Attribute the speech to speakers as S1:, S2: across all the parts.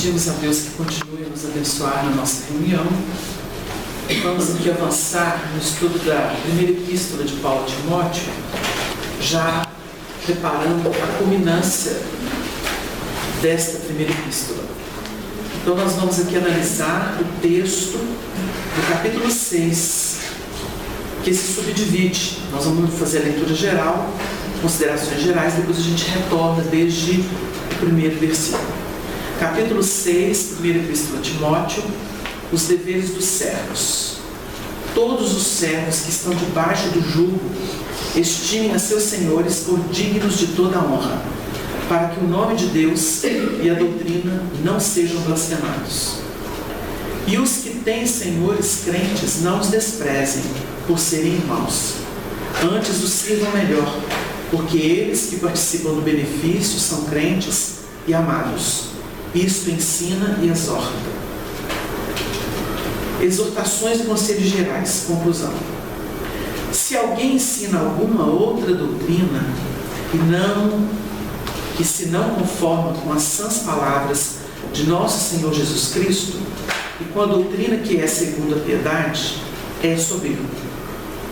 S1: Pedimos a Deus que continue a nos abençoar na nossa reunião. Vamos aqui avançar no estudo da primeira epístola de Paulo a Timóteo, já preparando a culminância desta primeira epístola. Então nós vamos aqui analisar o texto do capítulo 6, que se subdivide. Nós vamos fazer a leitura geral, considerações gerais, depois a gente retorna desde o primeiro versículo. Capítulo 6, primeira epístola a Timóteo, os deveres dos servos. Todos os servos que estão debaixo do jugo estimem a seus senhores por dignos de toda a honra, para que o nome de Deus e a doutrina não sejam blasfemados. E os que têm senhores crentes não os desprezem por serem irmãos. Antes os sirvam melhor, porque eles que participam do benefício são crentes e amados. Isto ensina e exorta. Exortações e conselhos gerais. Conclusão. Se alguém ensina alguma outra doutrina que se não conforma com as sãs palavras de nosso Senhor Jesus Cristo e com a doutrina que é segundo a piedade, é soberbo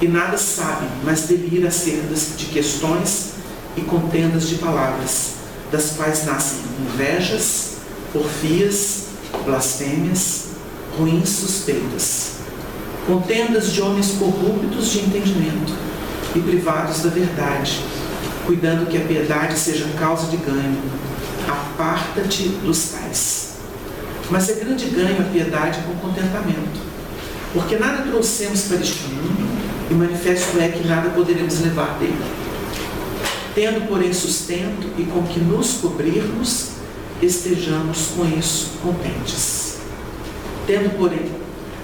S1: e nada sabe, mas delira acerca de questões e contendas de palavras, das quais nascem invejas, porfias, blasfêmias, ruins suspeitas, contendas de homens corruptos de entendimento e privados da verdade, cuidando que a piedade seja causa de ganho. Aparta-te dos tais. Mas é grande ganho a piedade com contentamento, porque nada trouxemos para este mundo, e manifesto é que nada poderemos levar dele. Tendo, porém, sustento e com que nos cobrirmos, estejamos com isso contentes. Tendo, porém,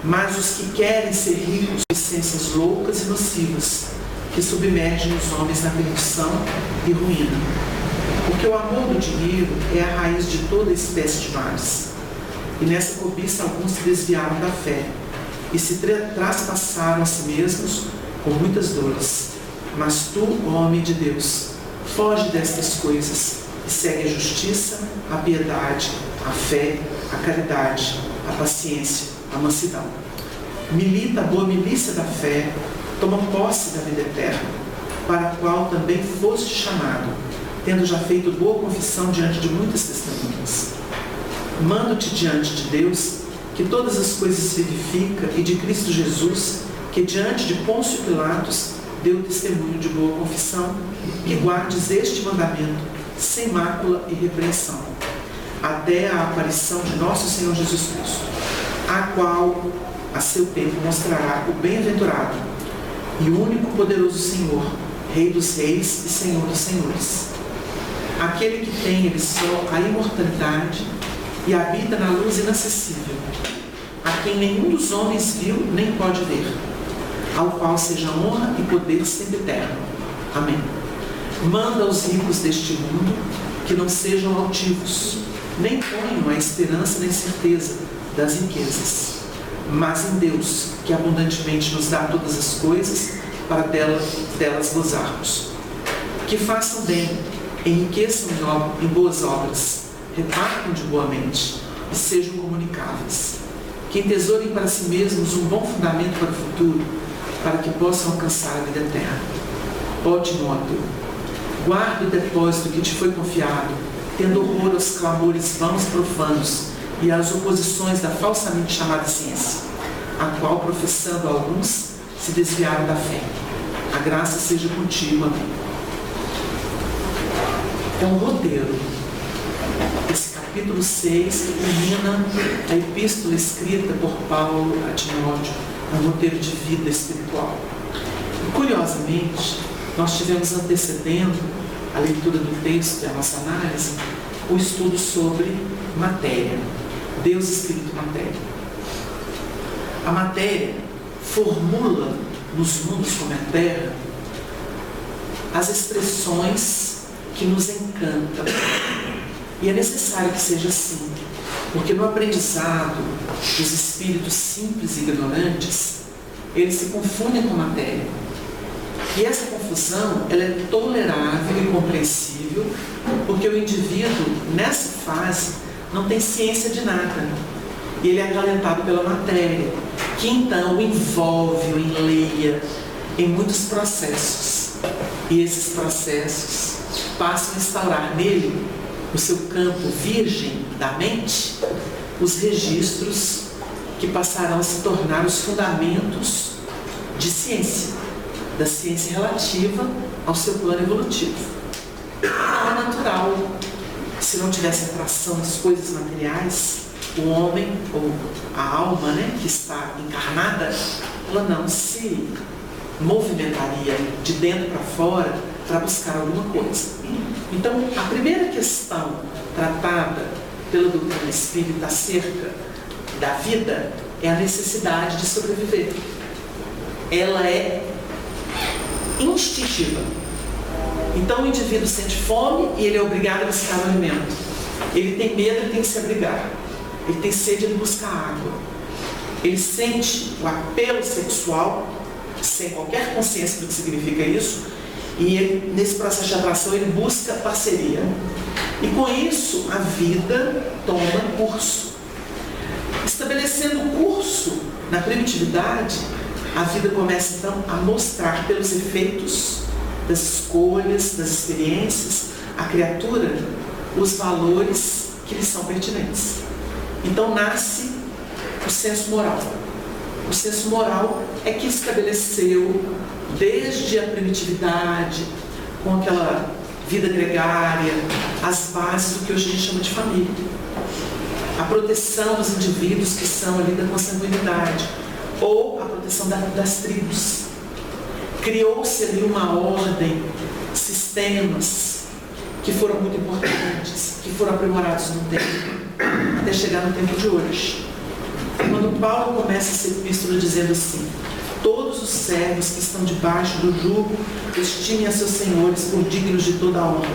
S1: mas os que querem ser ricos, licenças loucas e nocivas, que submergem os homens na perdição e ruína. Porque o amor do dinheiro é a raiz de toda espécie de males. E nessa cobiça alguns se desviaram da fé, e se traspassaram a si mesmos com muitas dores. Mas tu, homem de Deus, foge destas coisas, e segue a justiça, a piedade, a fé, a caridade, a paciência, a mansidão. Milita a boa milícia da fé, toma posse da vida eterna, para a qual também foste chamado, tendo já feito boa confissão diante de muitas testemunhas. Mando-te diante de Deus, que todas as coisas vivifica, e de Cristo Jesus, que diante de Pôncio Pilatos deu testemunho de boa confissão, que guardes este mandamento sem mácula e repreensão, até a aparição de nosso Senhor Jesus Cristo, a qual a seu tempo mostrará o bem-aventurado e o único poderoso Senhor, Rei dos reis e Senhor dos senhores, aquele que tem ele só a imortalidade e habita na luz inacessível, a quem nenhum dos homens viu nem pode ver, ao qual seja honra e poder sempre eterno. Amém. Manda aos ricos deste mundo que não sejam altivos, nem ponham a esperança nem certeza das riquezas, mas em Deus, que abundantemente nos dá todas as coisas para delas gozarmos. Que façam bem, enriqueçam em boas obras, repartam de boa mente e sejam comunicáveis. Que entesourem para si mesmos um bom fundamento para o futuro, para que possam alcançar a vida eterna. Ó Timóteo, guarda o depósito que te foi confiado, tendo horror aos clamores vãos e profanos e às oposições da falsamente chamada ciência, a qual, professando alguns, se desviaram da fé. A graça seja contigo. Amém. É um roteiro. Esse capítulo 6 que culmina a epístola escrita por Paulo a Timóteo, um roteiro de vida espiritual. E, curiosamente, nós tivemos antecedendo a leitura do texto e a nossa análise, o estudo sobre matéria, Deus escrito matéria. A matéria formula nos mundos como a terra as expressões que nos encantam. E é necessário que seja assim, porque no aprendizado dos espíritos simples e ignorantes, eles se confundem com a matéria. E essa confusão, ela é tolerável e compreensível, porque o indivíduo, nessa fase, não tem ciência de nada. E ele é acalentado pela matéria, que então o envolve, o enleia em muitos processos. E esses processos passam a instaurar nele, no seu campo virgem da mente, os registros que passarão a se tornar os fundamentos de ciência, da ciência relativa ao seu plano evolutivo. Não é natural. Se não tivesse atração das coisas materiais, o homem, ou a alma, que está encarnada, ela não se movimentaria de dentro para fora para buscar alguma coisa. Então, a primeira questão tratada pela doutrina espírita acerca da vida é a necessidade de sobreviver. Ela é instintiva. Então o indivíduo sente fome e ele é obrigado a buscar o alimento. Ele tem medo, ele tem que se abrigar. Ele tem sede, ele busca água. Ele sente o apelo sexual, sem qualquer consciência do que significa isso, e ele, nesse processo de atração, ele busca parceria. E com isso, a vida toma curso. Estabelecendo o curso na primitividade, a vida começa então a mostrar pelos efeitos das escolhas, das experiências, a criatura, os valores que lhe são pertinentes. Então nasce o senso moral. O senso moral é que estabeleceu, desde a primitividade, com aquela vida gregária, as bases do que hoje a gente chama de família. A proteção dos indivíduos que são ali da consanguinidade, ou a proteção das tribos. Criou-se ali uma ordem, sistemas que foram muito importantes, que foram aprimorados no tempo, até chegar no tempo de hoje. Quando Paulo começa essa epístola dizendo assim: todos os servos que estão debaixo do jugo estimem a seus senhores por dignos de toda a honra,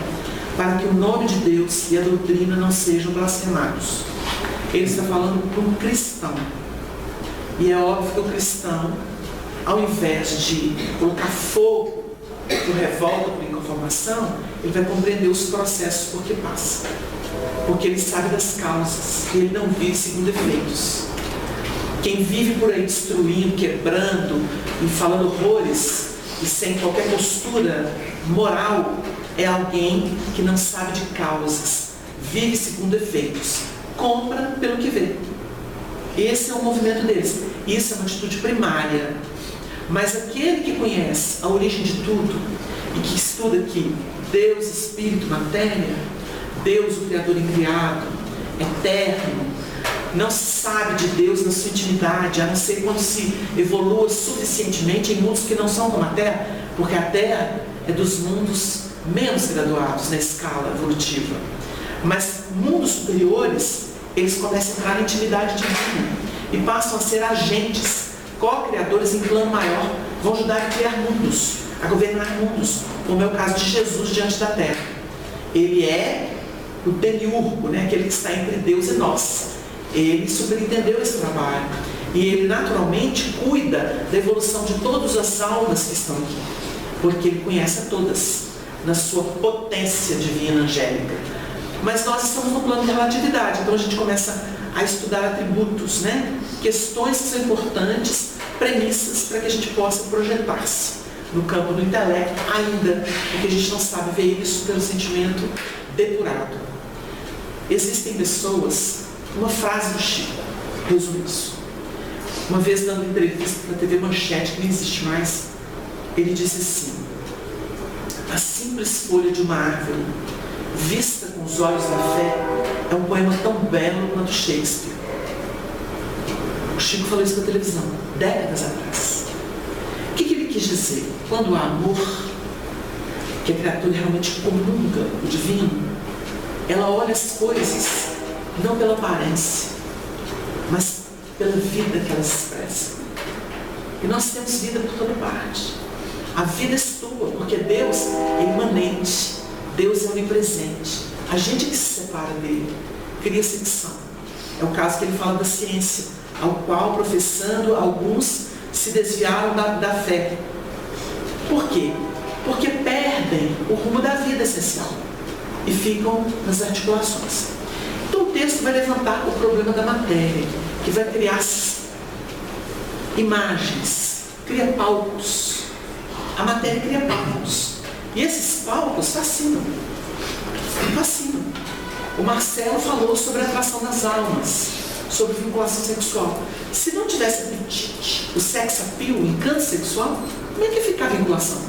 S1: para que o nome de Deus e a doutrina não sejam blasfemados. Ele está falando para um cristão. E é óbvio que o cristão, ao invés de colocar fogo por revolta, por inconformação, ele vai compreender os processos por que passa. Porque ele sabe das causas, e ele não vive segundo efeitos. Quem vive por aí destruindo, quebrando e falando horrores e sem qualquer postura moral é alguém que não sabe de causas, vive segundo efeitos, compra pelo que vê. Esse é o movimento deles. Isso é uma atitude primária. Mas aquele que conhece a origem de tudo e que estuda que Deus, Espírito, matéria, Deus, o Criador incriado, eterno, não se sabe de Deus na sua intimidade, a não ser quando se evolua suficientemente em mundos que não são como a Terra, porque a Terra é dos mundos menos graduados na escala evolutiva. Mas mundos superiores, eles começam a entrar na intimidade divina e passam a ser agentes, co-criadores em plano maior, vão ajudar a criar mundos, a governar mundos, como é o caso de Jesus diante da Terra. Ele é o demiurgo, aquele que está entre Deus e nós. Ele superentendeu esse trabalho e ele naturalmente cuida da evolução de todas as almas que estão aqui, porque ele conhece a todas na sua potência divina angélica. Mas nós estamos no plano de relatividade, então a gente começa a estudar atributos, questões que são importantes, premissas para que a gente possa projetar-se no campo do intelecto, ainda porque a gente não sabe ver isso pelo sentimento depurado. Existem pessoas, uma frase do Chico resume isso. Uma vez dando entrevista para a TV Manchete, que não existe mais, ele disse assim: a simples folha de uma árvore vista com os olhos da fé é um poema tão belo quanto Shakespeare. O Chico falou isso na televisão, décadas atrás. O que ele quis dizer? Quando há amor, que a criatura realmente comunga o divino, ela olha as coisas não pela aparência, mas pela vida que elas expressam. E nós temos vida por toda parte. A vida é sua, porque Deus é imanente, Deus é onipresente. A gente que se separa dele cria secção. É o caso que ele fala da ciência, ao qual, professando, alguns se desviaram da fé. Por quê? Porque perdem o rumo da vida essencial e ficam nas articulações. Então, texto vai levantar o problema da matéria, que vai criar imagens, cria palcos. A matéria cria palcos. E esses palcos fascinam. Fascinam. O Marcelo falou sobre a atração das almas, sobre vinculação sexual. Se não tivesse apetite, o sex appeal, o encanto sexual, como é que ficava a vinculação?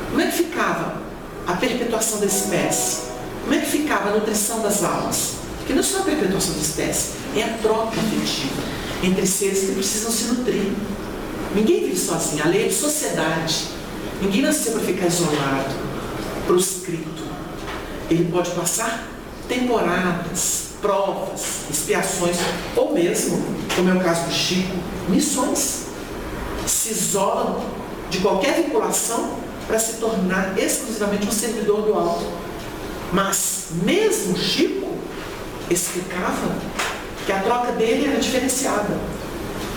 S1: Como é que ficava a perpetuação da espécie? Como é que ficava a nutrição das almas? Porque não é só a perpetuação da espécie, é a troca afetiva entre seres que precisam se nutrir. Ninguém vive sozinho, a lei é de sociedade. Ninguém nasceu para ficar isolado, proscrito. Ele pode passar temporadas, provas, expiações, ou mesmo, como é o caso do Chico, missões. Se isola de qualquer vinculação para se tornar exclusivamente um servidor do alto. Mas mesmo Chico explicava que a troca dele era diferenciada.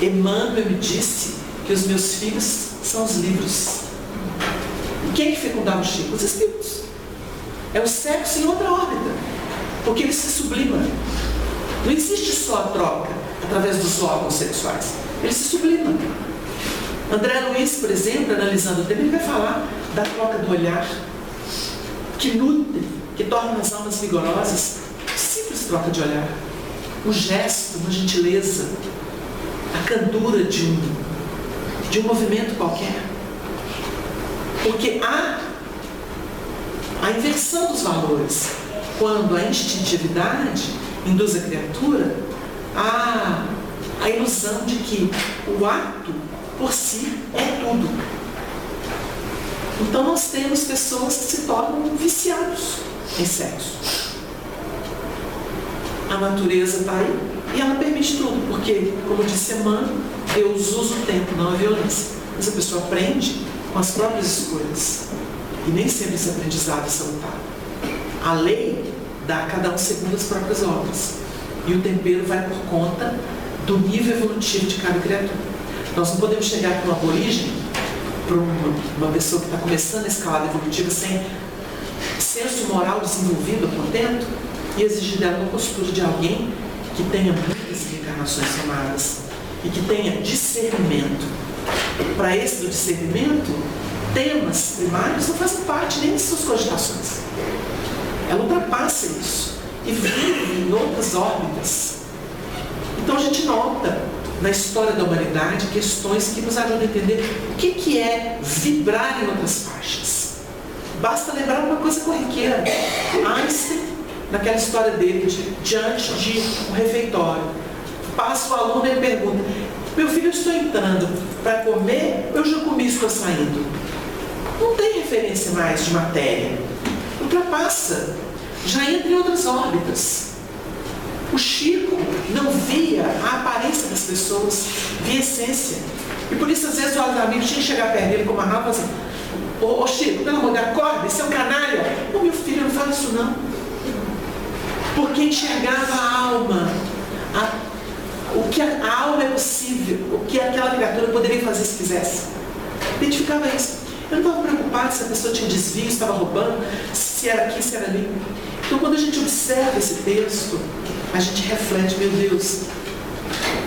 S1: Emmanuel me disse que os meus filhos são os livros. E quem é que fecundava o Chico? Os espíritos. É o sexo em outra órbita, porque ele se sublima. Não existe só a troca através dos órgãos sexuais, ele se sublima. André Luiz, por exemplo, analisando o tema, ele vai falar da troca do olhar, que nutre, que torna as almas vigorosas. Simples troca de olhar, um gesto, uma gentileza, a candura de um movimento qualquer. Porque há a inversão dos valores, quando a instintividade induz a criatura a ilusão de que o ato por si é tudo. Então nós temos pessoas que se tornam viciados em sexo. A natureza está aí e ela permite tudo, porque, como disse Emmanuel, Deus usa o tempo, não a violência. Mas a pessoa aprende com as próprias escolhas. E nem sempre esse aprendizado é salutar. A lei dá a cada um segundo as próprias obras. E o tempero vai por conta do nível evolutivo de cada criatura. Nós não podemos chegar para um aborígene, para uma pessoa que está começando a escalada evolutiva sem senso moral desenvolvido, contento, e exigir dela uma postura de alguém que tenha muitas reencarnações somadas e que tenha discernimento. Para esse do discernimento, temas primários não fazem parte nem de suas cogitações. Ela ultrapassa isso e vive em outras órbitas. Então a gente nota na história da humanidade questões que nos ajudam a entender o que é vibrar em outras faixas. Basta lembrar uma coisa corriqueira. Einstein, naquela história dele, diante de um refeitório, passa o aluno e ele pergunta: meu filho, eu estou entrando para comer, eu já comi e estou saindo? Não tem referência mais de matéria. Ultrapassa. Já entra em outras órbitas. O Chico não via a aparência das pessoas, via a essência. E por isso, às vezes, o amigo tinha que chegar perto dele com uma rapa e falar assim: ô Chico, pelo amor de Deus, acorda, esse é um canalha. Ô meu filho, não fala isso não. Porque enxergava a alma, o que a alma é possível, o que aquela criatura poderia fazer se quisesse. Identificava isso. Eu não estava preocupado se a pessoa tinha desvio, se estava roubando, se era aqui, se era ali. Então, quando a gente observa esse texto, a gente reflete: meu Deus,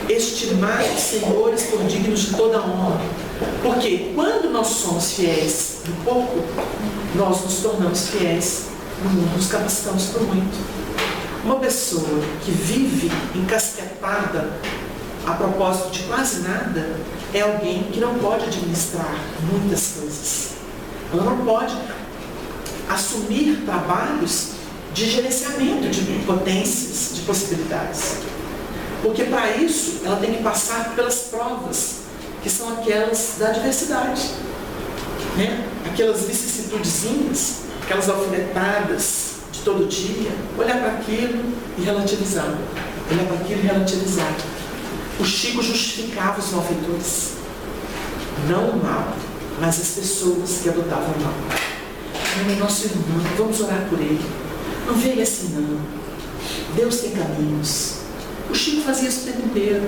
S1: estimai os senhores por dignos de toda honra. Porque quando nós somos fiéis no pouco, nós nos tornamos fiéis no mundo, nos capacitamos por muito. Uma pessoa que vive encasquetada a propósito de quase nada é alguém que não pode administrar muitas coisas. Ela não pode assumir trabalhos de gerenciamento de potências, de possibilidades. Porque para isso ela tem que passar pelas provas, que são aquelas da adversidade, né? Aquelas vicissitudezinhas, aquelas alfinetadas de todo dia, olhar para aquilo e relativizar, olhar para aquilo e relativizar. O Chico justificava os malfeitores, não o mal, mas as pessoas que adotavam o mal. Não, nosso irmão, vamos orar por ele. Não vê ele assim não. Deus tem caminhos. O Chico fazia isso o tempo inteiro.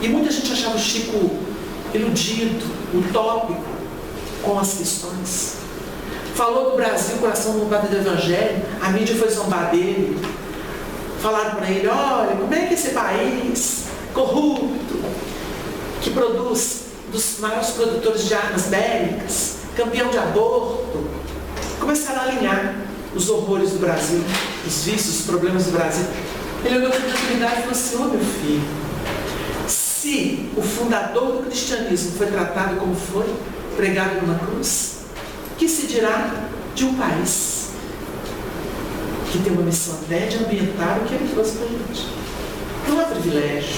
S1: E muita gente achava o Chico iludido, utópico com as questões. Falou do Brasil, coração roubado do Evangelho, a mídia foi zombar dele. Falaram para ele, olha, como é que esse país corrupto, que produz dos maiores produtores de armas bélicas, campeão de aborto, começaram a alinhar os horrores do Brasil, os vícios, os problemas do Brasil. Ele olhou com tranquilidade e falou assim, ô meu filho, se o fundador do cristianismo foi tratado como foi, pregado numa cruz, que se dirá de um país que tem uma missão até de ambientar o que ele trouxe para a gente. Não há privilégio.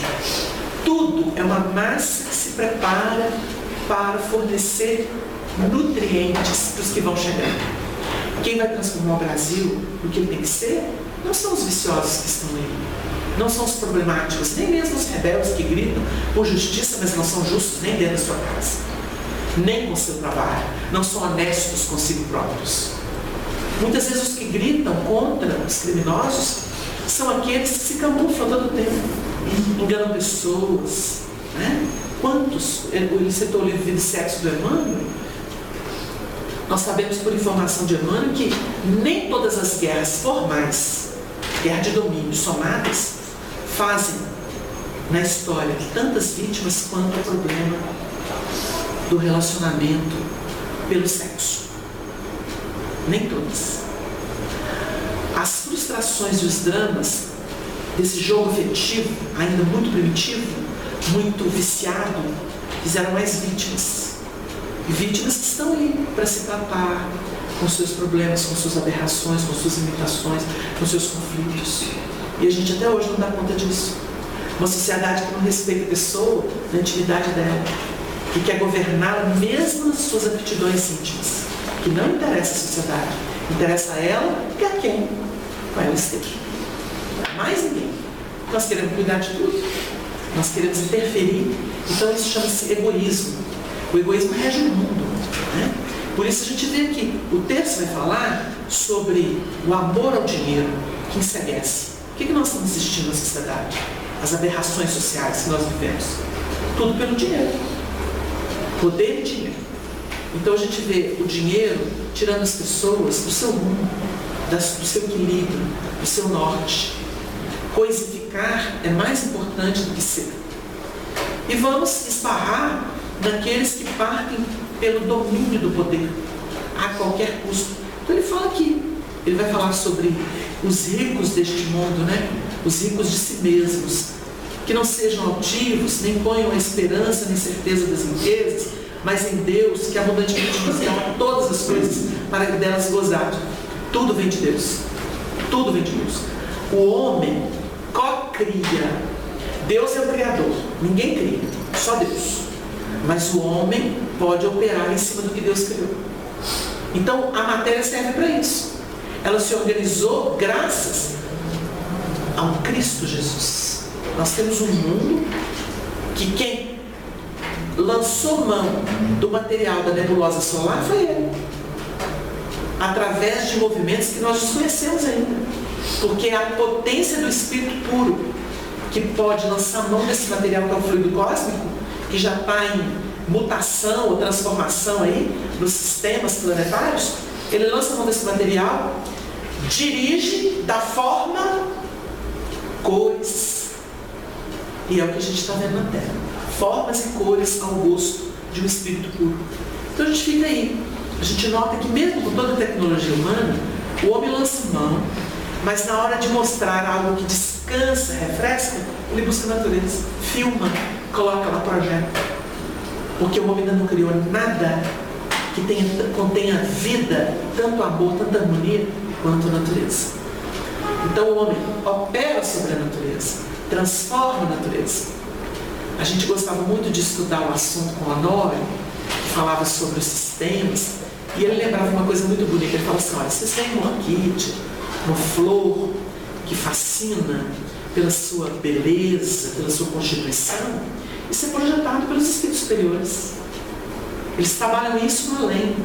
S1: Tudo é uma massa que se prepara para fornecer nutrientes para os que vão chegar. Quem vai transformar o Brasil no que ele tem que ser não são os viciosos que estão aí, não são os problemáticos, nem mesmo os rebeldes que gritam por justiça, mas não são justos nem dentro da sua casa, nem com o seu trabalho, não são honestos consigo próprios. Muitas vezes os que gritam contra os criminosos são aqueles que se camuflam todo o tempo, enganam pessoas, né? Quantos? Ele citou o livro Vida e Sexo do Emmanuel. Nós sabemos por informação de Emmanuel que nem todas as guerras formais, guerra de domínio somadas, fazem na história tantas vítimas quanto o problema do relacionamento pelo sexo. Nem todas. As frustrações e os dramas desse jogo afetivo, ainda muito primitivo, muito viciado, fizeram mais vítimas. E vítimas que estão aí para se tratar com seus problemas, com suas aberrações, com suas limitações, com seus conflitos. E a gente até hoje não dá conta disso. Uma sociedade que não respeita a pessoa na intimidade dela, que quer governá-la mesmo nas suas aptidões íntimas, que não interessa a sociedade, interessa a ela e a quem com ela esteja. Mais ninguém. Nós queremos cuidar de tudo, nós queremos interferir, então isso chama-se egoísmo. O egoísmo rege o mundo, né? Por isso a gente vê aqui, o texto vai falar sobre o amor ao dinheiro que enseguece. O que nós estamos assistindo na sociedade? As aberrações sociais que nós vivemos. Tudo pelo dinheiro. Poder e dinheiro. Então a gente vê o dinheiro tirando as pessoas do seu rumo, do seu equilíbrio, do seu norte. Coisificar é mais importante do que ser. E vamos esbarrar naqueles que partem pelo domínio do poder, a qualquer custo. Então ele fala aqui, ele vai falar sobre os ricos deste mundo, né? Os ricos de si mesmos, que não sejam altivos, nem ponham a esperança nem certeza das riquezas, mas em Deus, que abundantemente nos dá todas as coisas para que delas gozar. Tudo vem de Deus. Tudo vem de Deus. O homem co-cria. Deus é o Criador. Ninguém cria, só Deus. Mas o homem pode operar em cima do que Deus criou. Então a matéria serve para isso. Ela se organizou graças ao Cristo Jesus. Nós temos um mundo que quem lançou mão do material da nebulosa solar foi ele, através de movimentos que nós desconhecemos ainda, porque é a potência do Espírito puro que pode lançar mão desse material que é o fluido cósmico, que já está em mutação ou transformação aí nos sistemas planetários. Ele lança mão desse material, dirige da forma cores, e é o que a gente está vendo na Terra, formas e cores ao gosto de um espírito puro. Então a gente fica aí, a gente nota que mesmo com toda a tecnologia humana, o homem lança mão, mas na hora de mostrar algo que descansa, refresca, ele busca a natureza, filma, coloca lá, projeta. Porque o homem ainda não criou nada que contenha vida, tanto amor, tanta harmonia, quanto a natureza. Então o homem opera sobre a natureza, transforma a natureza. A gente gostava muito de estudar o assunto com o Honório, que falava sobre os sistemas, e ele lembrava uma coisa muito bonita. Ele falava assim, olha, vocês têm uma orquídea, uma flor que fascina pela sua beleza, pela sua constituição. Isso é projetado pelos espíritos superiores. Eles trabalham isso no além.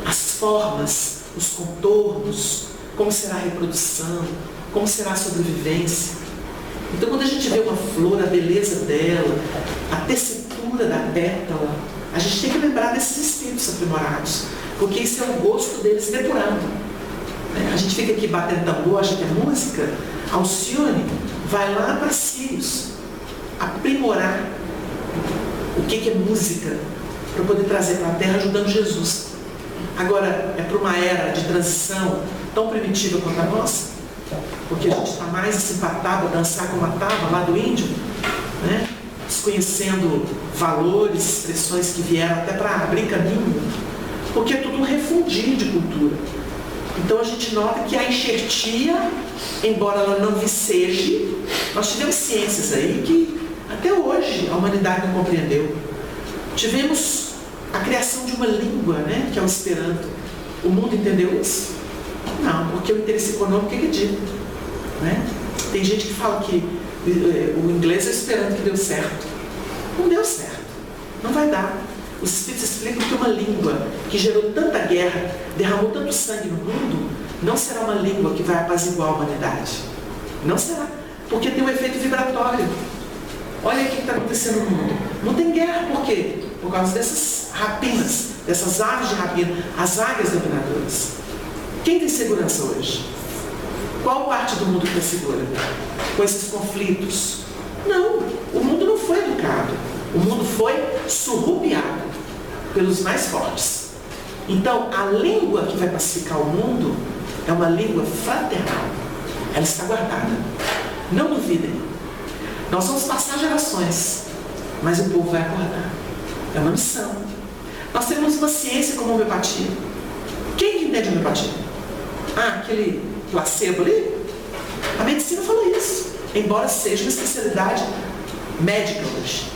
S1: As formas, os contornos, como será a reprodução, como será a sobrevivência. Então quando a gente vê uma flor, a beleza dela, a tessitura da pétala, a gente tem que lembrar desses espíritos aprimorados, porque isso é o gosto deles depurando. A gente fica aqui batendo tambor, acha que é música, Alcione vai lá para Sirius aprimorar o que é música para poder trazer para a Terra ajudando Jesus. Agora, é para uma era de transição tão primitiva quanto a nossa, porque a gente está mais simpatado a dançar como a tava lá do índio, né? Desconhecendo valores, expressões que vieram até para abrir caminho, porque é tudo um refundir de cultura. Então a gente nota que a enxertia, embora ela não viceje, nós tivemos ciências aí que até hoje a humanidade não compreendeu. Tivemos a criação de uma língua, né, que é o Esperanto. O mundo entendeu isso? Não, porque o interesse econômico é ridículo, né? Tem gente que fala que o inglês é o Esperanto que deu certo. Não deu certo. Não vai dar. Os Espíritos explicam que uma língua que gerou tanta guerra, derramou tanto sangue no mundo, não será uma língua que vai apaziguar a humanidade. Não será. Porque tem um efeito vibratório. Olha o que está acontecendo no mundo. Não tem guerra, por quê? Por causa dessas rapinas, dessas aves de rapina, as águias dominadoras. Quem tem segurança hoje? Qual parte do mundo que está segura com esses conflitos? Não, o mundo não foi educado. O mundo foi surrupiado pelos mais fortes. Então, a língua que vai pacificar o mundo é uma língua fraternal. Ela está guardada. Não duvidem. Nós vamos passar gerações, mas o povo vai acordar. É uma missão. Nós temos uma ciência como a homeopatia. Quem entende a homeopatia? Aquele placebo ali? A medicina fala isso, embora seja uma especialidade médica hoje.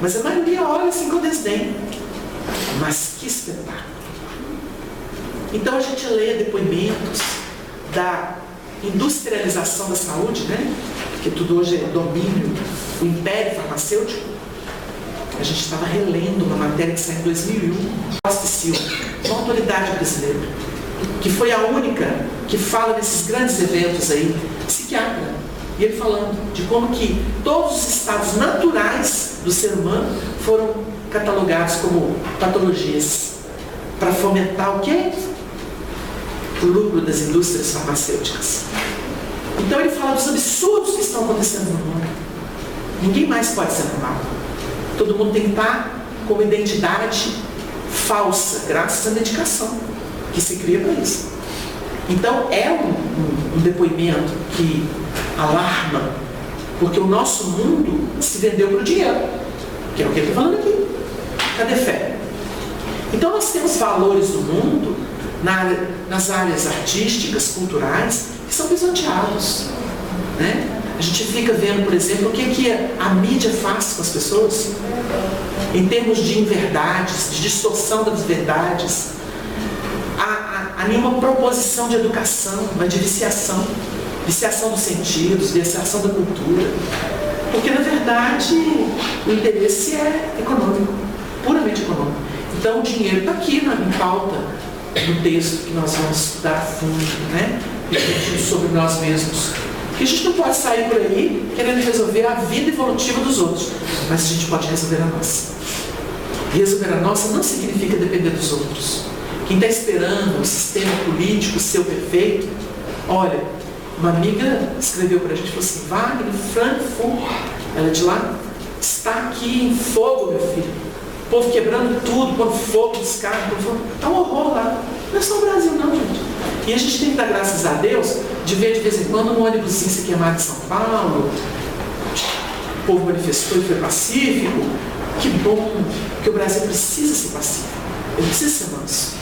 S1: Mas a maioria olha assim com desdém. Mas que espetáculo! Então a gente lê depoimentos da industrialização da saúde, né? Porque tudo hoje é domínio, o império farmacêutico. A gente estava relendo uma matéria que saiu em 2001, Costa e Silva, uma autoridade brasileira, que foi a única que fala desses grandes eventos aí, psiquiatra. E ele falando de como que todos os estados naturais do ser humano foram catalogados como patologias para fomentar o quê? O lucro das indústrias farmacêuticas. Então ele fala dos absurdos que estão acontecendo no mundo. Ninguém mais pode ser amado. Todo mundo tem que estar com uma identidade falsa, graças à medicação que se cria para isso. Então é um depoimento que alarma, porque o nosso mundo se vendeu para o dinheiro, que é o que ele está falando aqui. Cadê fé? Então nós temos valores do mundo nas áreas artísticas, culturais, que são pisoteados, né? A gente fica vendo, por exemplo, o que a mídia faz com as pessoas, em termos de inverdades, de distorção das verdades. Há nenhuma proposição de educação, mas de viciação dos sentidos, viciação da cultura. Porque, na verdade, o interesse é econômico, puramente econômico. Então, o dinheiro está aqui em pauta, no texto que nós vamos estudar a fundo, né? Refletindo sobre nós mesmos. Porque a gente não pode sair por aí querendo resolver a vida evolutiva dos outros, mas a gente pode resolver a nossa. E resolver a nossa não significa depender dos outros. Quem está esperando o sistema político ser perfeito, olha, uma amiga escreveu para a gente, falou assim, Wagner, Frankfurt, ela é de lá, está aqui em fogo, meu filho. O povo quebrando tudo, pondo fogo nos carros, está um horror lá. Não é só o Brasil não, gente. E a gente tem que dar graças a Deus de ver de vez em quando um ônibusinho ser queimado em São Paulo. O povo manifestou e foi pacífico. Que bom, porque o Brasil precisa ser pacífico. Ele precisa ser manso.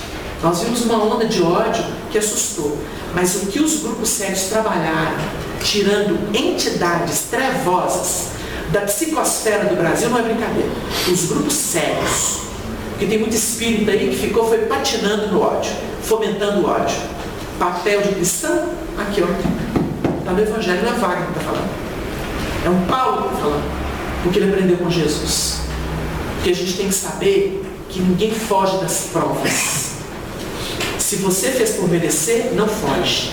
S1: Nós vimos uma onda de ódio que assustou. Mas o que os grupos sérios trabalharam, tirando entidades trevosas da psicosfera do Brasil, não é brincadeira. Os grupos sérios, porque tem muito espírito aí que foi patinando no ódio, fomentando o ódio. Papel de cristão, aqui ó, está no Evangelho, não é Wagner que está falando. É um Paulo que está falando, porque ele aprendeu com Jesus. Porque a gente tem que saber que ninguém foge das provas. Se você fez por merecer, não foge.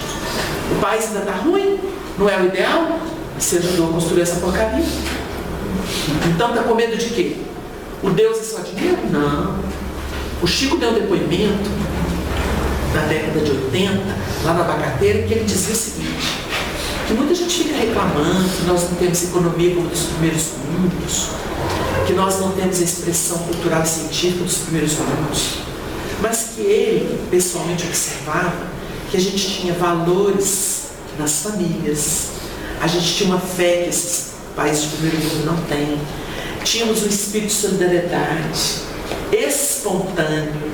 S1: O país ainda está ruim, não é o ideal, você ajudou a construir essa porcaria. Então está com medo de quê? O Deus é só dinheiro? Não. O Chico deu um depoimento na década de 80, lá na Abacateira, que ele dizia o seguinte, que que muita gente fica reclamando que nós não temos economia como dos primeiros mundos, que nós não temos a expressão cultural e científica dos primeiros mundos, mas que ele pessoalmente observava que a gente tinha valores nas famílias, a gente tinha uma fé que esses países de primeiro mundo não têm, tínhamos um espírito de solidariedade espontâneo.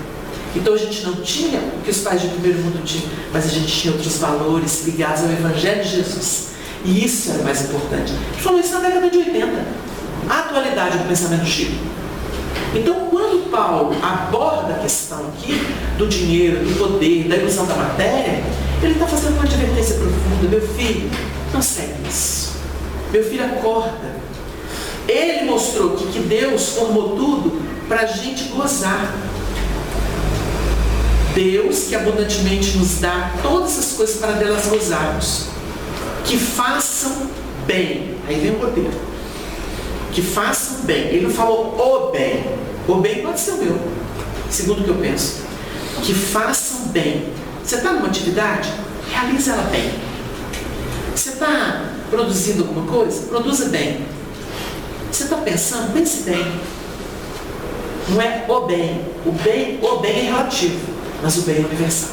S1: Então a gente não tinha o que os pais de primeiro mundo tinham, mas a gente tinha outros valores ligados ao Evangelho de Jesus. E isso era o mais importante. Ele falou isso na década de 80, a atualidade do pensamento chico. Então, quando Paulo aborda a questão aqui do dinheiro, do poder, da ilusão da matéria, ele está fazendo uma advertência profunda. Meu filho, não segue isso. Meu filho, acorda. Ele mostrou que Deus formou tudo para a gente gozar. Deus que abundantemente nos dá todas as coisas para delas gozarmos. Que façam bem. Aí vem o roteiro. Que façam bem. Ele não falou o bem. O bem pode ser o meu, segundo o que eu penso. Que façam bem. Você está numa atividade? Realize ela bem. Você está produzindo alguma coisa? Produza bem. Você está pensando? Pense bem. Não é o bem. O bem é relativo, mas o bem é universal.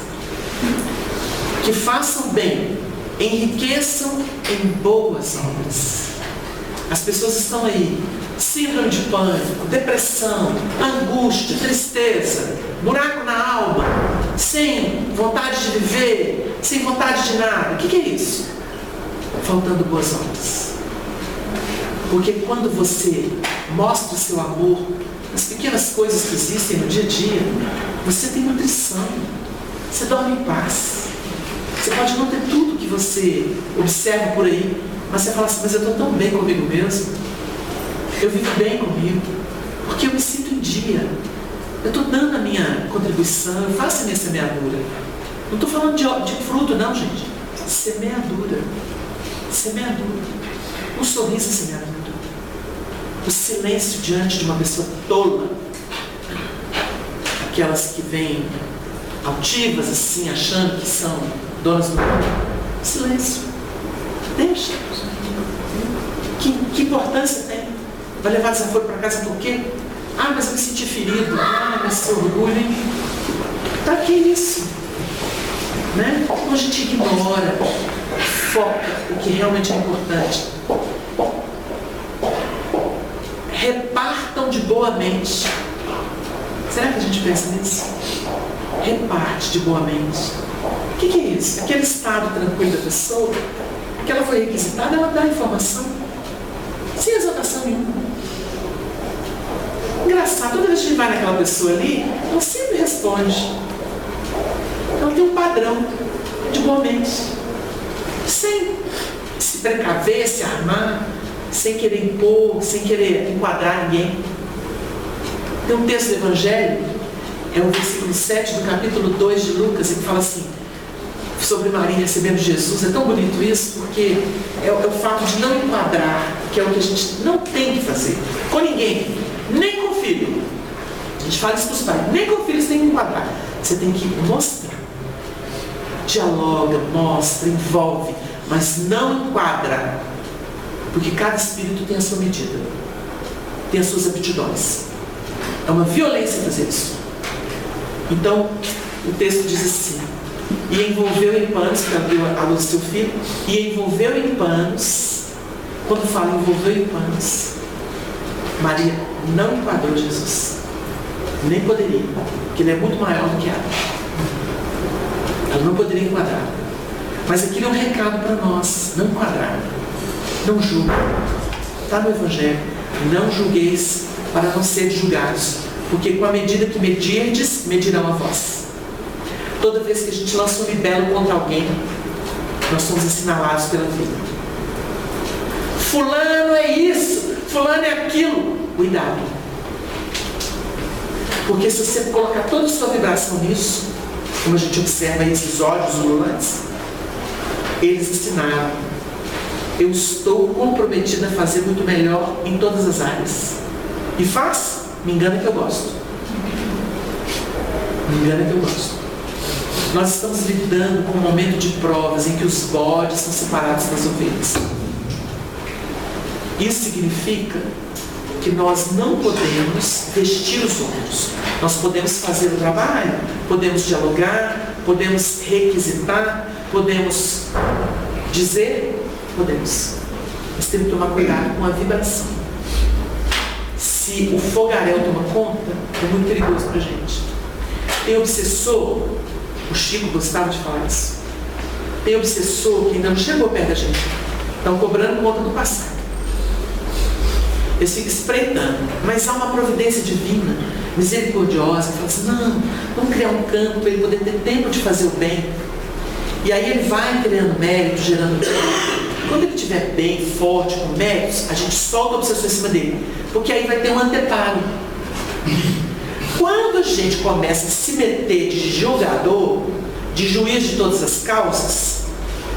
S1: Que façam bem, enriqueçam em boas obras. As pessoas estão aí, síndrome de pânico, depressão, angústia, tristeza, buraco na alma, sem vontade de viver, sem vontade de nada. O que é isso? Faltando boas obras. Porque quando você mostra o seu amor nas pequenas coisas que existem no dia a dia, você tem nutrição, você dorme em paz. Você pode não ter tudo que você observa por aí, mas você fala assim, mas eu estou tão bem comigo mesmo, eu vivo bem comigo, porque eu me sinto em dia, eu estou dando a minha contribuição, eu faço a minha semeadura. Não estou falando de fruto não, gente. Semeadura. Semeadura. Um sorriso é semeadura. O silêncio diante de uma pessoa tola, aquelas que vêm altivas assim, achando que são donas do mundo. Silêncio. Deixa. Que importância tem? Vai levar desaforo para casa por quê? Ah, mas eu me senti ferido. Ah, mas esse orgulho, hein? Para que isso? Né? Então a gente ignora, foca o que realmente é importante. Repartam de boa mente. Será que a gente pensa nisso? Reparte de boa mente. O que é isso? Aquele estado tranquilo da pessoa, que ela foi requisitada, ela dá informação, sem exaltação nenhuma. Engraçado, toda vez que a gente vai naquela pessoa ali, ela sempre responde. Ela tem um padrão de boa mente, sem se precaver, se armar, sem querer impor, sem querer enquadrar ninguém. Tem um texto do Evangelho, é o versículo 7 do capítulo 2 de Lucas, que fala assim, sobre Maria recebendo Jesus. É tão bonito isso, porque é o fato de não enquadrar, que é o que a gente não tem que fazer com ninguém, nem com o filho. A gente fala isso para os pais, nem com o filho você tem que enquadrar, você tem que mostrar. Dialoga, mostra, envolve, mas não enquadra, porque cada espírito tem a sua medida, tem as suas aptidões. É uma violência fazer isso. Então, o texto diz assim, e envolveu em panos, que abriu a luz do seu filho, e envolveu em panos. Quando fala envolveu em panos, Maria não enquadrou Jesus, nem poderia, porque ele é muito maior do que ela. Ela não poderia enquadrar. Mas aqui é um recado para nós, não enquadrar, não julgue. Está no Evangelho, não julgueis para não serem julgados, porque com a medida que medirdes, medirão a vós. Toda vez que a gente lança um libelo contra alguém, nós somos assinalados pela vida. Fulano é isso, fulano é aquilo. Cuidado. Porque se você colocar toda a sua vibração nisso, como a gente observa aí esses ódios ululantes, eles ensinaram, eu estou comprometida a fazer muito melhor em todas as áreas. E faz, me engana que eu gosto. Me engana que eu gosto. Nós estamos lidando com um momento de provas em que os bodes são separados das ovelhas. Isso significa que nós não podemos vestir os outros. Nós podemos fazer o trabalho, podemos dialogar, podemos requisitar, podemos dizer, podemos. Mas temos que tomar cuidado com a vibração. Se o fogaréu toma conta, é muito perigoso para a gente. Tem obsessor, o Chico gostava de falar isso. Tem obsessor que ainda não chegou perto da gente. Estão cobrando conta do passado. Eles ficam espreitando, mas há uma providência divina, misericordiosa, que fala assim, não, vamos criar um campo para ele poder ter tempo de fazer o bem. E aí ele vai criando mérito, gerando mérito. Quando ele estiver bem, forte, com méritos, a gente solta a obsessão em cima dele, porque aí vai ter um anteparo. Quando a gente começa a se meter de julgador, de juiz de todas as causas,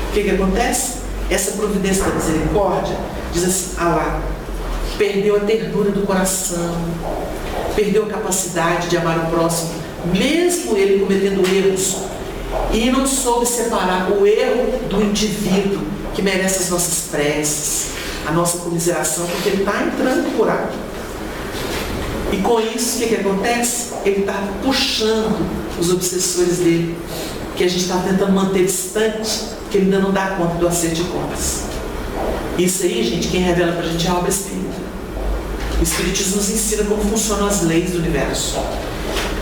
S1: o que acontece? Essa providência da misericórdia diz assim, lá, perdeu a ternura do coração, perdeu a capacidade de amar o próximo, mesmo ele cometendo erros, e não soube separar o erro do indivíduo que merece as nossas preces, a nossa comiseração, porque ele está entrando no buraco. E com isso, o que acontece? Ele está puxando os obsessores dele, que a gente está tentando manter distante, porque ele ainda não dá conta do acerto de contas. Isso aí, gente, quem revela para a gente é a obra espírita. O Espiritismo nos ensina como funcionam as leis do universo.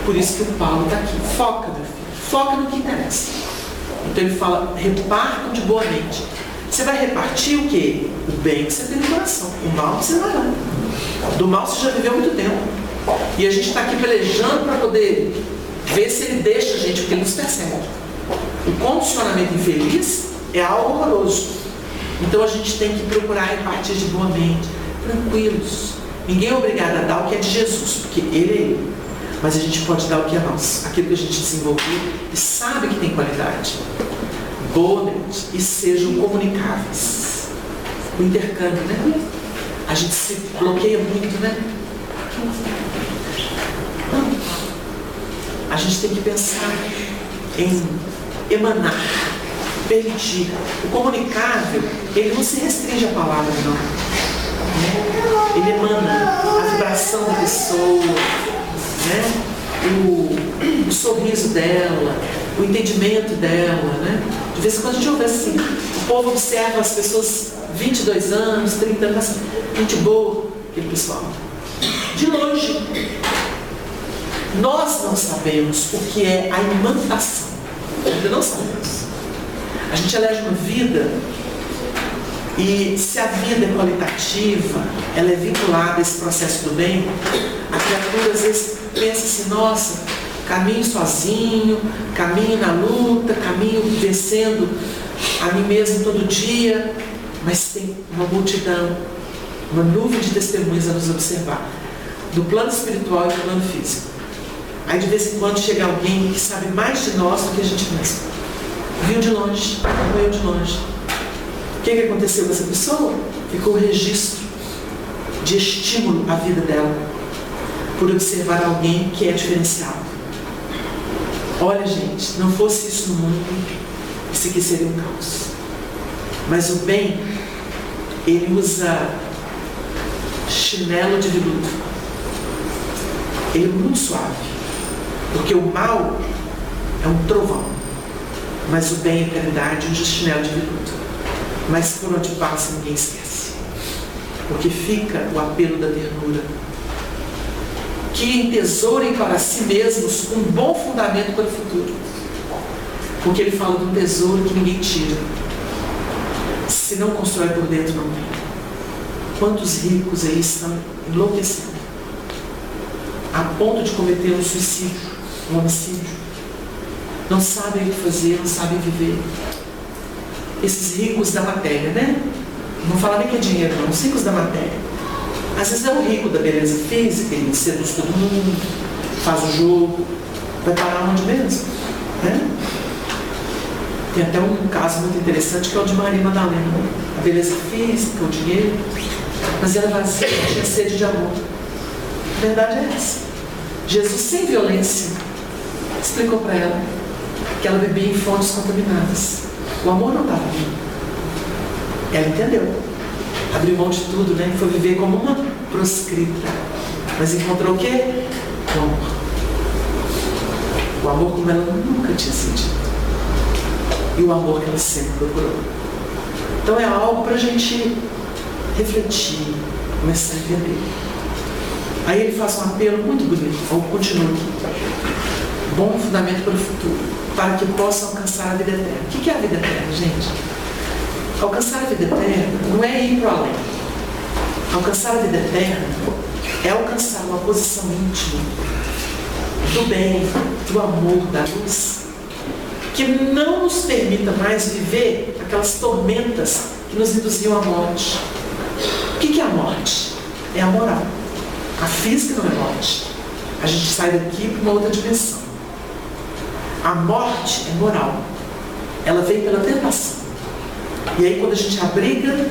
S1: Por isso que o Paulo está aqui. Foca, meu filho. Foca no que interessa. Então ele fala, repartam de boa mente. Você vai repartir o quê? O bem que você tem no coração. O mal você vai lá. Do mal você já viveu há muito tempo. E a gente está aqui pelejando para poder ver se ele deixa a gente, porque ele nos persegue. O condicionamento infeliz é algo horroroso. Então a gente tem que procurar repartir de boa mente, tranquilos. Ninguém é obrigado a dar o que é de Jesus, porque Ele é Ele. Mas a gente pode dar o que é nosso, aquilo que a gente desenvolveu e sabe que tem qualidade. Boa mente e sejam comunicáveis. O intercâmbio, né? A gente se bloqueia muito, né? Não. A gente tem que pensar em emanar, permitir. O comunicável, ele não se restringe à palavra, não. Ele emana a vibração da pessoa, né? o sorriso dela, o entendimento dela, né? De vez em quando a gente ouve assim, o povo observa as pessoas 22 anos, 30 anos, assim, gente boa, aquele pessoal. De longe, nós não sabemos o que é a imantação. Ainda não sabemos. A gente elege uma vida. E se a vida é qualitativa, ela é vinculada a esse processo do bem, a criatura às vezes pensa assim, nossa, caminho sozinho, caminho na luta, caminho vencendo a mim mesmo todo dia, mas tem uma multidão, uma nuvem de testemunhas a nos observar, do plano espiritual e do plano físico. Aí de vez em quando chega alguém que sabe mais de nós do que a gente mesmo. Viu de longe, acompanhou de longe. O que aconteceu com essa pessoa? Ficou o registro de estímulo à vida dela, por observar alguém que é diferenciado. Olha, gente, não fosse isso no mundo, isso aqui seria um caos. Mas o bem, ele usa chinelo de veludo. Ele é muito suave, porque o mal é um trovão, mas o bem e a caridade usa chinelo de veludo. Mas por onde passa ninguém esquece, porque fica o apelo da ternura, que entesourem para si mesmos um bom fundamento para o futuro, porque ele fala de um tesouro que ninguém tira, se não constrói por dentro não tem. Quantos ricos aí estão enlouquecendo a ponto de cometer um suicídio, um homicídio, não sabem o que fazer, não sabem viver. Esses ricos da matéria, né? Não vou falar nem que é dinheiro, não. Os ricos da matéria. Às vezes é o rico da beleza física, ele seduz todo mundo, faz o jogo, vai parar onde mesmo, né? Tem até um caso muito interessante que é o de Maria Madalena. A beleza física, o dinheiro, mas ela vazia, tinha sede de amor. A verdade é essa. Jesus, sem violência, explicou para ela que ela bebia em fontes contaminadas. O amor não estava ali. Ela entendeu. Abriu mão de tudo, né? Foi viver como uma proscrita. Mas encontrou o quê? O amor. O amor como ela nunca tinha sentido. E o amor que ela sempre procurou. Então é algo para a gente refletir, começar a entender. Aí ele faz um apelo muito bonito. Vou continuar aqui. Bom fundamento para o futuro, para que possa alcançar a vida eterna. O que é a vida eterna, gente? Alcançar a vida eterna não é ir para o além. Alcançar a vida eterna é alcançar uma posição íntima do bem, do amor, da luz, que não nos permita mais viver aquelas tormentas que nos induziam à morte. O que é a morte? É a moral. A física não é morte. A gente sai daqui para uma outra dimensão. A morte é moral. Ela vem pela tentação. E aí quando a gente abriga,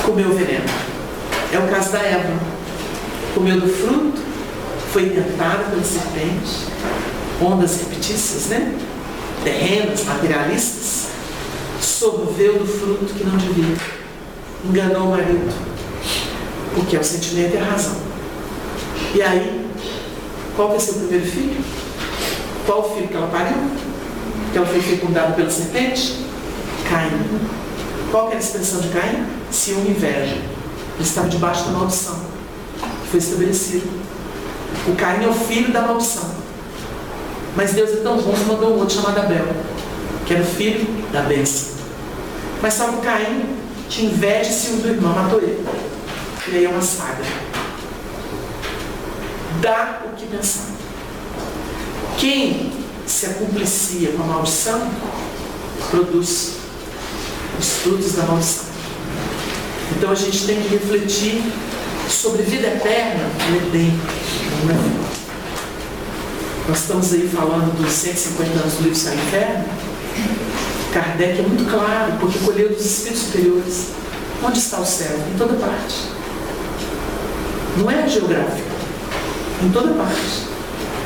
S1: comeu o veneno. É o caso da Eva. Comeu do fruto, foi tentada pela serpente, ondas repetícias, né? Terrenas, materialistas, sorveu do fruto que não devia. Enganou o marido, porque é o sentimento e a razão. E aí, qual que é seu primeiro filho? Qual o filho que ela pariu? Que ela foi fecundada pela serpente? Caim. Qual que era a expressão de Caim? Ciúme e inveja. Ele estava debaixo da maldição que foi estabelecida. O Caim é o filho da maldição. Mas Deus é tão bom que mandou um outro chamado Abel, que era o filho da bênção. Mas só que o Caim tinha inveja e ciúme do irmão, matou ele. E aí é uma saga. Dá o que pensar. Quem se acumplicia com a maldição produz os frutos da maldição. Então a gente tem que refletir sobre vida eterna no Edém, não é fora. Nós estamos aí falando dos 150 anos do livro Céu e Inferno. Kardec é muito claro, porque colheu dos espíritos superiores. Onde está o céu? Em toda parte. Não é geográfico. Em toda parte.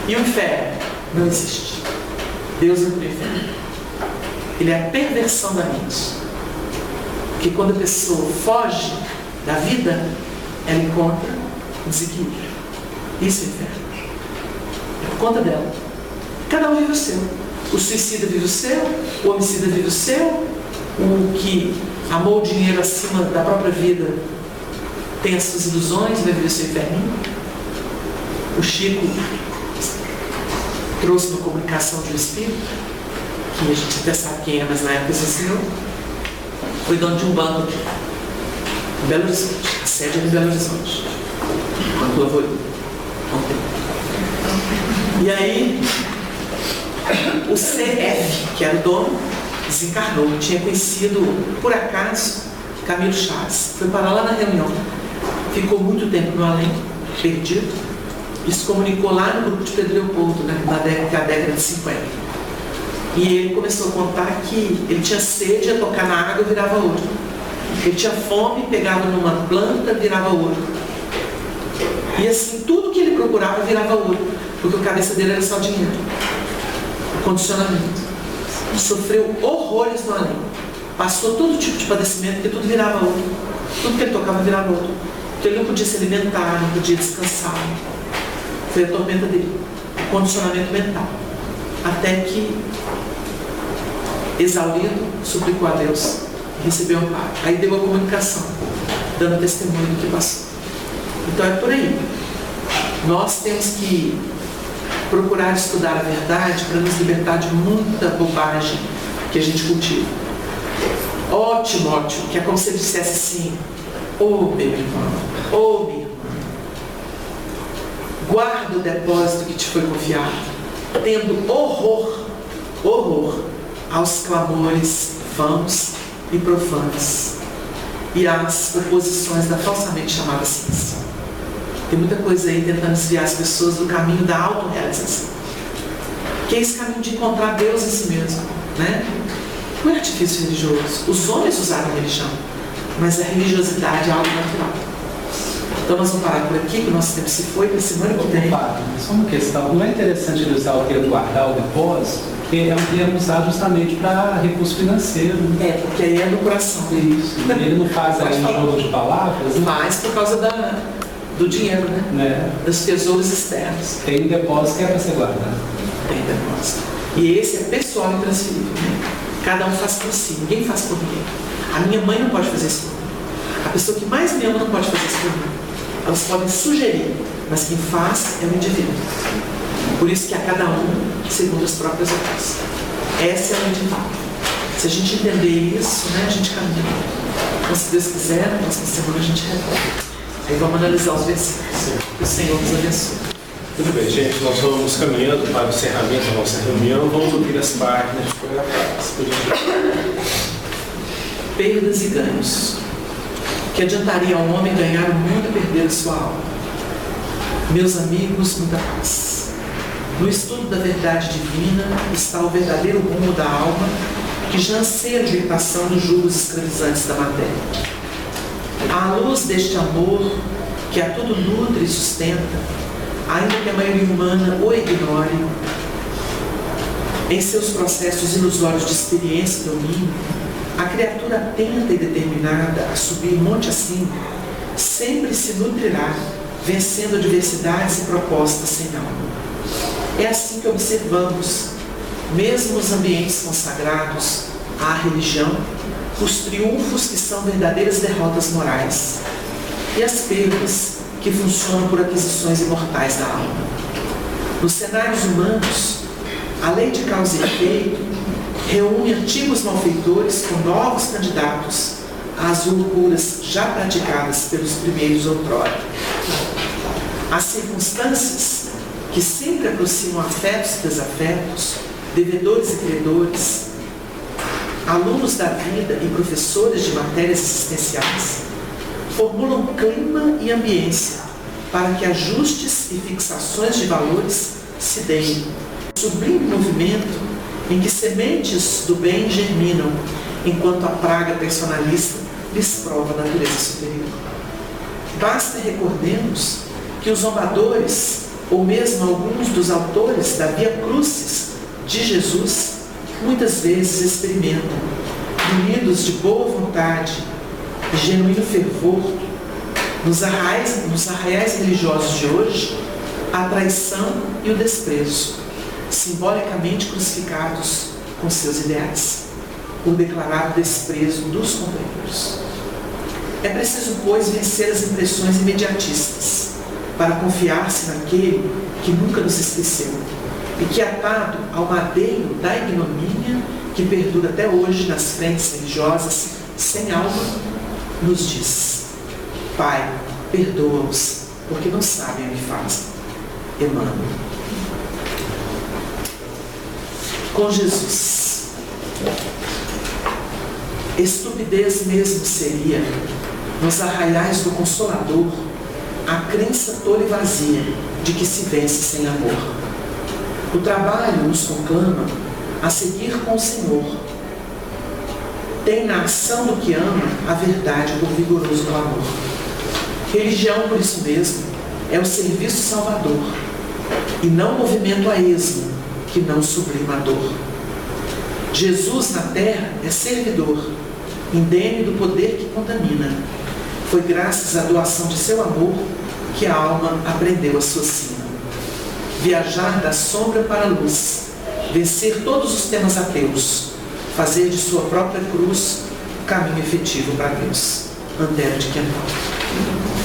S1: E o inferno? Não existe. Deus não tem inferno. Ele é a perversão da mente. Porque quando a pessoa foge da vida, ela encontra o desequilíbrio. Isso é inferno. É por conta dela. Cada um vive o seu. O suicida vive o seu, o homicida vive o seu, o que amou o dinheiro acima da própria vida tem as suas ilusões, vai viver o seu inferninho. O Chico trouxe uma comunicação de um espírito, que a gente até sabe quem é, mas na época assassinou. Foi dono de um banco aqui, em Belo Horizonte. A sede era em Belo Horizonte. Banco Lavori. E aí, o CF, que era o dono, desencarnou. Tinha conhecido, por acaso, Camilo Chaves. Foi parar lá na reunião. Ficou muito tempo no além, perdido. E se comunicou lá no grupo de Pedro Leopoldo, né, na década de 50. E ele começou a contar que ele tinha sede, ia tocar na água, virava ouro. Ele tinha fome, pegava numa planta, virava ouro. E assim, tudo que ele procurava virava ouro, porque a cabeça dele era só dinheiro. O condicionamento. Sofreu horrores no além. Passou todo tipo de padecimento, porque tudo virava ouro. Tudo que ele tocava virava ouro. Porque ele não podia se alimentar, não podia descansar. Foi a tormenta dele. O condicionamento mental. Até que, exaurido, suplicou a Deus e recebeu um pai. Aí deu a comunicação, dando testemunho do que passou. Então é por aí. Nós temos que procurar estudar a verdade para nos libertar de muita bobagem que a gente cultiva. Ó Timóteo, que é como se ele dissesse assim: ô meu irmão, ô minha irmã, guarda o depósito que te foi confiado, tendo horror aos clamores vãos e profanos e às oposições da falsamente chamada ciência. Tem muita coisa aí tentando desviar as pessoas do caminho da autorrealização, que é esse caminho de encontrar Deus em si mesmo, né? Não é artifício religioso. Os homens usaram religião, mas a religiosidade é algo natural. Então nós vamos parar por aqui, que o nosso tempo se foi, para a semana que vem.
S2: Só uma questão, não é interessante ele usar o termo guardar o depósito? Porque é um termo usado justamente para recurso financeiro. Né?
S1: É, porque aí é no coração.
S2: Isso. Ele não faz aí um jogo de palavras? Né?
S1: Faz por causa do dinheiro, né? Dos tesouros externos.
S2: Tem um depósito que é para ser guardado.
S1: Tem depósito. E esse é pessoal e transferível. Né? Cada um faz por si, ninguém faz por ninguém. A minha mãe não pode fazer isso por mim. A pessoa que mais me ama não pode fazer isso por mim. Elas podem sugerir, mas quem faz é o indivíduo. Por isso que a cada um segundo as próprias obras. Essa é a indivíduo. Se a gente entender isso, né, a gente caminha. Então, se Deus quiser, na próxima semana a gente retorna. Aí vamos analisar os versículos. Que o Senhor nos abençoe.
S3: Muito bem, gente, nós vamos caminhando para o encerramento da nossa reunião. Vamos ouvir as páginas de
S1: perdas e ganhos. Que adiantaria ao homem ganhar o mundo e perder a sua alma? Meus amigos, muita paz. No estudo da verdade divina está o verdadeiro rumo da alma, que já anseia a libertação dos julgos escravizantes da matéria. À luz deste amor, que a tudo nutre e sustenta, ainda que a maioria humana o ignore, em seus processos ilusórios de experiência e domínio, a criatura atenta e determinada a subir monte acima, sempre se nutrirá, vencendo adversidades e propostas sem alma. É assim que observamos, mesmo nos ambientes consagrados à religião, os triunfos que são verdadeiras derrotas morais e as perdas que funcionam por aquisições imortais da alma. Nos cenários humanos, a lei de causa e efeito reúne antigos malfeitores com novos candidatos às loucuras já praticadas pelos primeiros outrora. As circunstâncias que sempre aproximam afetos e desafetos, devedores e credores, alunos da vida e professores de matérias existenciais, formulam clima e ambiência para que ajustes e fixações de valores se deem. Sublime movimento em que sementes do bem germinam, enquanto a praga personalista lhes prova a natureza superior. Basta recordemos que os zombadores, ou mesmo alguns dos autores da Via Crucis de Jesus, muitas vezes experimentam, unidos de boa vontade e genuíno fervor, nos arraiais religiosos de hoje, a traição e o desprezo, simbolicamente crucificados com seus ideais, por declarado desprezo dos companheiros. É preciso, pois, vencer as impressões imediatistas, para confiar-se naquele que nunca nos esqueceu e que, atado ao madeiro da ignomínia que perdura até hoje nas frentes religiosas sem alma, nos diz: Pai, perdoa-os, porque não sabem o que fazem. Emmanuel. Com Jesus, estupidez mesmo seria, nos arraiais do Consolador, a crença tola e vazia de que se vence sem amor. O trabalho nos conclama a seguir com o Senhor. Tem na ação do que ama a verdade por vigoroso clamor. Religião, por isso mesmo, é o serviço salvador, e não o movimento a esmo que não sublima a dor. Jesus na terra é servidor, indene do poder que contamina. Foi graças à doação de seu amor que a alma aprendeu a sua sina. Viajar da sombra para a luz, vencer todos os temas ateus, fazer de sua própria cruz o caminho efetivo para Deus. Antero de Quental.